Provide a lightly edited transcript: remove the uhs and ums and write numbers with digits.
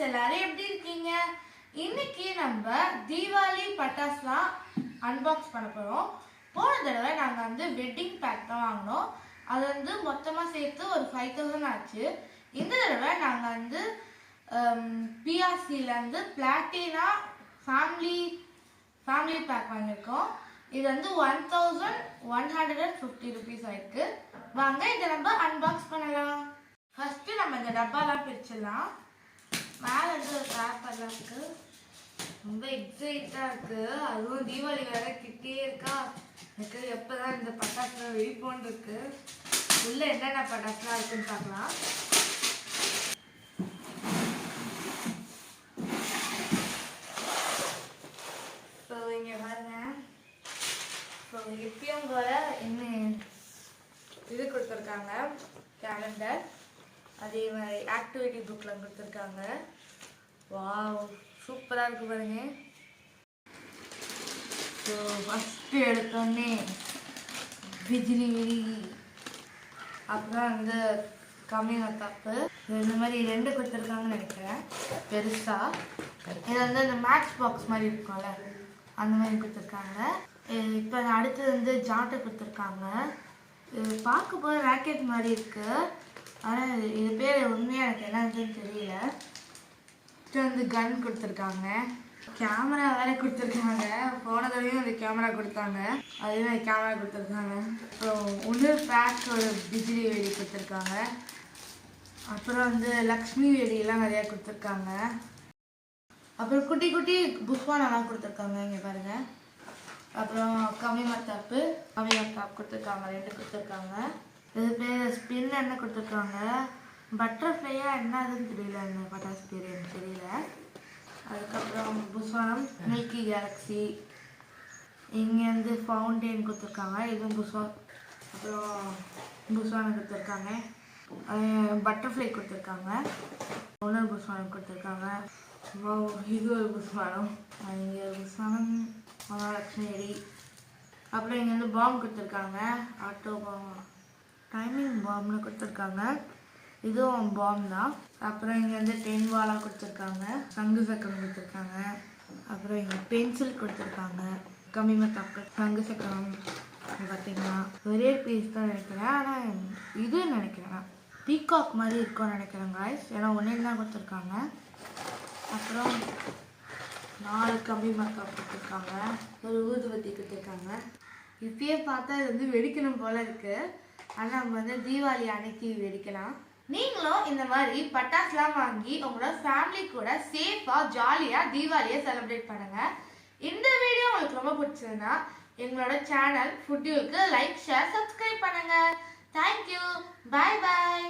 எல்லாரும் எப்படி இருக்கீங்க? இன்னைக்கு நம்ம தீபாவளி பட்டாசுலாம் அன்பாக்ஸ் பண்ண போறோம். போன தடவை நாங்க வந்து வெட்டிங் பேக் தான் வாங்கினோம். அது வந்து மொத்தமா சேர்த்து ஒரு 5000 ஆச்சு. இந்த தடவை நாங்க வந்து PRC ல இருந்து பிளாட்டினா ஃபேமிலி பேக் வாங்கியிருக்கோம். இது வந்து 1150 rupees ஆயிருக்கு. வாங்க இதை நம்ம அன்பாக்ஸ் பண்ணலாம். ஃபர்ஸ்ட் நம்ம இந்த டப்பாலாம் பிரிச்சிடலாம். மேலே இருந்து ஒரு பேப்பர்லாம் இருக்கு. ரொம்ப எக்ஸைட்டாக இருக்கு. அதுவும் தீபாவளி வேற கிட்டே இருக்கா. எனக்கு எப்போதான் இந்த பட்டாசுலாம் வெடிப்போன்னு இருக்கு. உள்ள என்னென்ன பட்டாசுலாம் இருக்குன்னு பார்க்கலாம். ஸோ இங்கே பாருங்க. ஸோ எப்பயும் போல இன்னும் இது கொடுத்துருக்காங்க, கேலண்டர். அதே மாதிரி ஆக்டிவிட்டி புக்கில் கொடுத்துருக்காங்க. வாவ், சூப்பராக இருக்கு பாருங்க. ஸோ ஃபஸ்ட்டு எடுத்தோடனே பிஜிலி வெடி, அப்புறம் வந்து கம்மி மத்தாப்பு, இந்த மாதிரி 2 கொடுத்துருக்காங்கன்னு நினைக்கிறேன் பெருசாக. இது வந்து அந்த மேட்ச் பாக்ஸ் மாதிரி இருக்கும்ல, அந்த மாதிரி கொடுத்துருக்காங்க. இப்போ அடுத்தது வந்து ஜாட்டை கொடுத்துருக்காங்க. இது பார்க்க போகிற ராக்கெட் மாதிரி இருக்குது. ஆனால் இது பேர் உண்மையாக எனக்கு என்னன்னு தெரியல. வந்து கன் கொடுத்துருக்காங்க. கேமரா வேறு கொடுத்துருக்காங்க. போன தடவையும் அந்த கேமரா கொடுத்தாங்க, அதுவே கேமரா கொடுத்துருக்காங்க. அப்புறம் உணர் பேக் ஒரு பிஜிலி வெடி கொடுத்துருக்காங்க. அப்புறம் வந்து லக்ஷ்மி வெடியெல்லாம் நிறையா கொடுத்துருக்காங்க. அப்புறம் குட்டி குட்டி புஷ்வானெல்லாம் கொடுத்துருக்காங்க, இங்கே பாருங்கள். அப்புறம் கம்மி மத்தாப்பு கொடுத்துருக்காங்க, 2 கொடுத்துருக்காங்க. இது பேர் ஸ்பின் என்ன கொடுத்துருக்காங்க. பட்டர்ஃப்ளையா என்னதுன்னு தெரியல, இந்த பட்டாசு பேர் எனக்கு தெரியல. அதுக்கப்புறம் புஸ்வானம் மில்கி கேலக்ஸி. இங்கே வந்து ஃபவுண்டெயின் கொடுத்துருக்காங்க, இதுவும் அப்புறம் புஸ்வானம் கொடுத்துருக்காங்க. பட்டர்ஃப்ளை கொடுத்துருக்காங்க. இன்னொரு புஸ்வானம் கொடுத்துருக்காங்க. இது ஒரு புஸ்வானம், இங்கே ஒரு புஸ்வானம், லக்ஷ்மி வெடி. அப்புறம் இங்கே வந்து பாம் கொடுத்துருக்காங்க, ஆட்டோ பாம், டைமிங் பாம்னு கொடுத்துருக்காங்க. இதுவும் பாம் தான். அப்புறம் இங்கே வந்து 10 வாலா கொடுத்துருக்காங்க, சங்கு சக்கரம் கொடுத்துருக்காங்க. அப்புறம் இங்கே பென்சில் கொடுத்துருக்காங்க, கம்மி மத்தாப்பு, சங்கு சக்கரம். பார்த்தீங்கன்னா ஒரே பீஸ் தான் நினைக்கிறேன், ஆனால் இது நினைக்கிறேன் பீகாக் மாதிரி இருக்கும்னு நினைக்கிறேன் காய்ஸ், ஏன்னா ஒன்றே தான் கொடுத்துருக்காங்க. அப்புறம் 4 கம்மி மத்தாப்பு கொடுத்துருக்காங்க, ஒரு ஊதுபத்தி கொடுத்துருக்காங்க. இப்பயே பார்த்தா இது வந்து வெடிக்கணும் போல இருக்கு. ஆனால் நம்ம வந்து தீபாவளி அன்னைக்கு வெடிக்கலாம். நீங்களும் இந்த மாதிரி பட்டாசுலாம் வாங்கி உங்களோட ஃபேமிலி கூட சேஃபாக ஜாலியாக தீபாவளியை செலிப்ரேட் பண்ணுங்க. இந்த வீடியோ உங்களுக்கு ரொம்ப பிடிச்சதுன்னா எங்களோட சேனல் ஃபுட்யூலுக்கு லைக், ஷேர், சப்ஸ்கிரைப் பண்ணுங்க. தேங்க்யூ, பாய் பாய்.